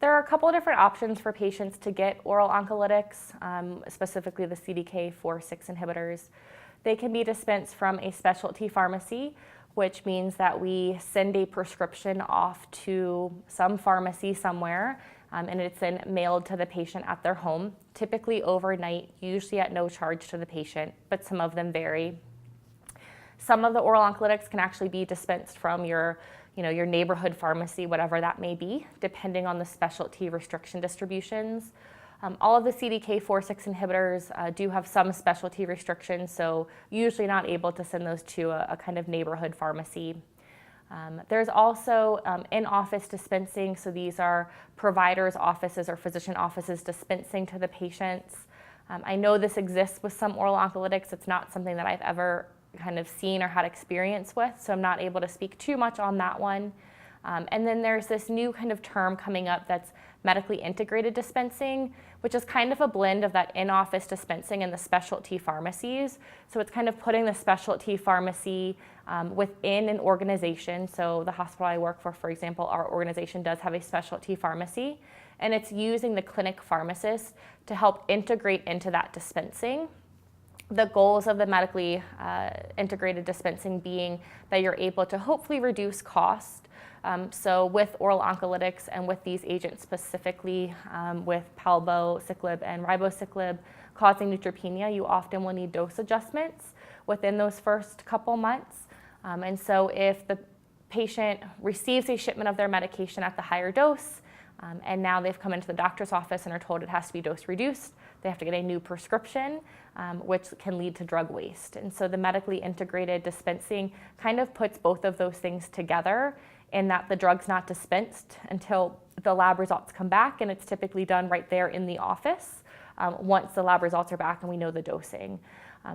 There are a couple of different options for patients to get oral oncolytics, specifically the CDK4/6 inhibitors. They can be dispensed from a specialty pharmacy, which means that we send a prescription off to some pharmacy somewhere, and it's then mailed to the patient at their home, typically overnight, usually at no charge to the patient, but some of them vary. Some of the oral oncolytics can actually be dispensed from your neighborhood pharmacy, whatever that may be, depending on the specialty restriction distributions. All of the CDK4/6 inhibitors do have some specialty restrictions, so usually not able to send those to a kind of neighborhood pharmacy. There's also in-office dispensing, so these are providers' offices or physician offices dispensing to the patients. I know this exists with some oral oncolytics. It's not something that I've ever kind of seen or had experience with, so I'm not able to speak too much on that one. And then there's this new kind of term coming up that's medically integrated dispensing, which is kind of a blend of that in-office dispensing and the specialty pharmacies. So it's kind of putting the specialty pharmacy within an organization. So the hospital I work for example, our organization does have a specialty pharmacy, and it's using the clinic pharmacist to help integrate into that dispensing. The goals of the medically integrated dispensing being that you're able to hopefully reduce cost. So with oral oncolytics and with these agents specifically, with palbociclib and ribociclib causing neutropenia, you often will need dose adjustments within those first couple months. And so if the patient receives a shipment of their medication at the higher dose, and now they've come into the doctor's office and are told it has to be dose reduced, they have to get a new prescription, which can lead to drug waste. And so the medically integrated dispensing kind of puts both of those things together, in that the drug's not dispensed until the lab results come back, and it's typically done right there in the office once the lab results are back and we know the dosing.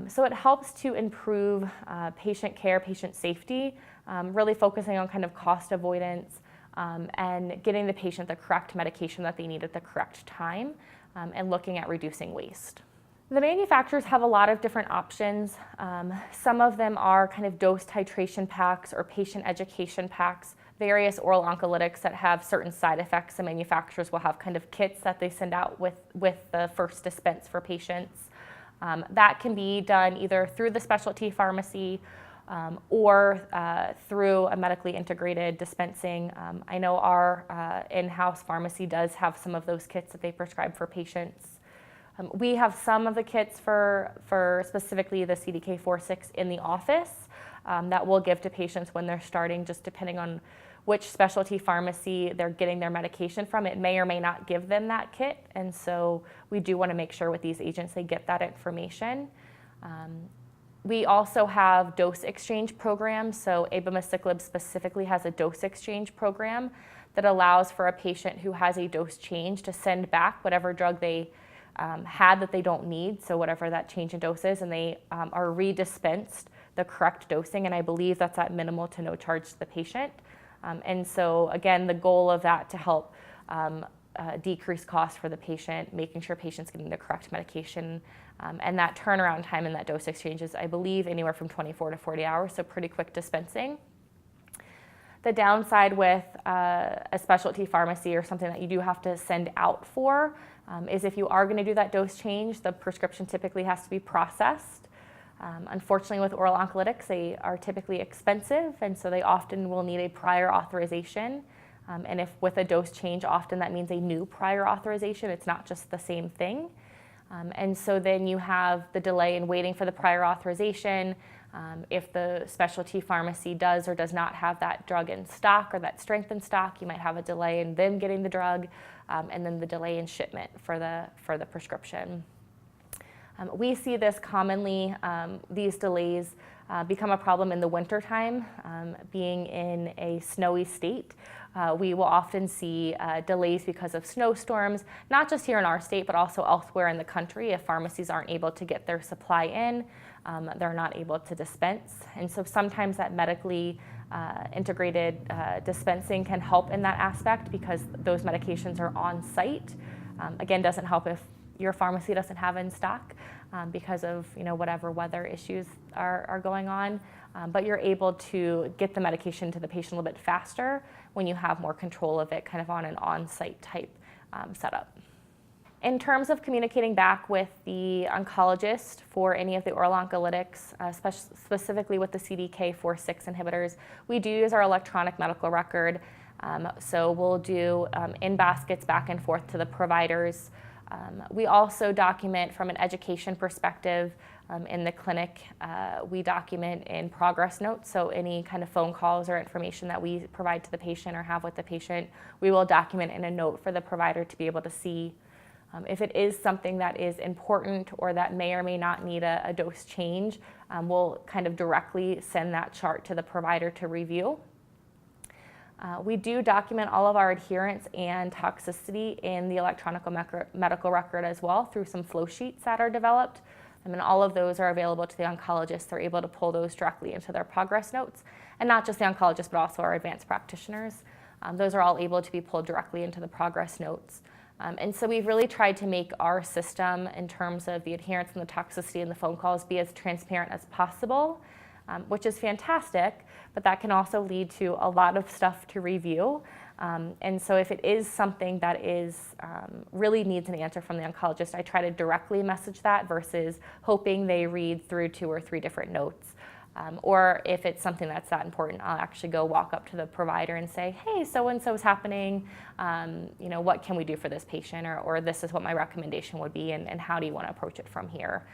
So it helps to improve patient care, patient safety, really focusing on kind of cost avoidance, and getting the patient the correct medication that they need at the correct time, and looking at reducing waste. The manufacturers have a lot of different options. Some of them are kind of dose titration packs or patient education packs, various oral oncolytics that have certain side effects. The manufacturers will have kind of kits that they send out with the first dispense for patients. That can be done either through the specialty pharmacy or through a medically integrated dispensing. I know our in-house pharmacy does have some of those kits that they prescribe for patients. We have some of the kits for specifically the CDK4/6 in the office that we'll give to patients when they're starting, just depending on which specialty pharmacy they're getting their medication from. It may or may not give them that kit, and so we do want to make sure with these agents they get that information. We also have dose exchange programs. So abemaciclib specifically has a dose exchange program that allows for a patient who has a dose change to send back whatever drug they had that they don't need, so whatever that change in dose is, and they are redispensed the correct dosing, and I believe that's at minimal to no charge to the patient. And so again, the goal of that to help decrease costs for the patient, making sure patients getting the correct medication, and that turnaround time in that dose exchange is, I believe, anywhere from 24 to 40 hours, so pretty quick dispensing. The downside with a specialty pharmacy or something that you do have to send out for is if you are going to do that dose change, the prescription typically has to be processed. Unfortunately, with oral oncolytics, they are typically expensive, and so they often will need a prior authorization. And if with a dose change, often that means a new prior authorization. It's not just the same thing. And so then you have the delay in waiting for the prior authorization. If the specialty pharmacy does or does not have that drug in stock or that strength in stock, you might have a delay in them getting the drug, and then the delay in shipment for the prescription. We see this commonly, these delays become a problem in the wintertime. Being in a snowy state, we will often see delays because of snowstorms, not just here in our state, but also elsewhere in the country. If pharmacies aren't able to get their supply in, they're not able to dispense. And so sometimes that medically integrated dispensing can help in that aspect because those medications are on site. Again, doesn't help if your pharmacy doesn't have in stock because of whatever weather issues are going on. But you're able to get the medication to the patient a little bit faster when you have more control of it, kind of on an on-site type setup. In terms of communicating back with the oncologist for any of the oral oncolytics, specifically with the CDK4/6 inhibitors, we do use our electronic medical record. So we'll do in baskets back and forth to the providers. We also document from an education perspective in the clinic. We document in progress notes, so any kind of phone calls or information that we provide to the patient or have with the patient, we will document in a note for the provider to be able to see. If it is something that is important or that may or may not need a dose change, we'll kind of directly send that chart to the provider to review. We do document all of our adherence and toxicity in the electronic medical record as well through some flow sheets that are developed. And all of those are available to the oncologist. They're able to pull those directly into their progress notes. And not just the oncologist, but also our advanced practitioners. Those are all able to be pulled directly into the progress notes. And so we've really tried to make our system in terms of the adherence and the toxicity and the phone calls be as transparent as possible, which is fantastic, but that can also lead to a lot of stuff to review. And so if it is something that is really needs an answer from the oncologist, I try to directly message that versus hoping they read through 2 or 3 different notes. Or if it's something that's that important, I'll actually go walk up to the provider and say, hey, so-and-so is happening, what can we do for this patient? Or this is what my recommendation would be, and how do you want to approach it from here?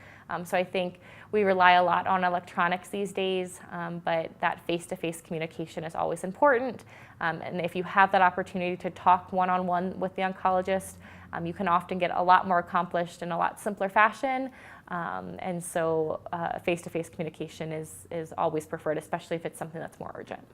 So I think we rely a lot on electronics these days, but that face-to-face communication is always important. And if you have that opportunity to talk one-on-one with the oncologist, you can often get a lot more accomplished in a lot simpler fashion. And so face-to-face communication is always preferred, especially if it's something that's more urgent.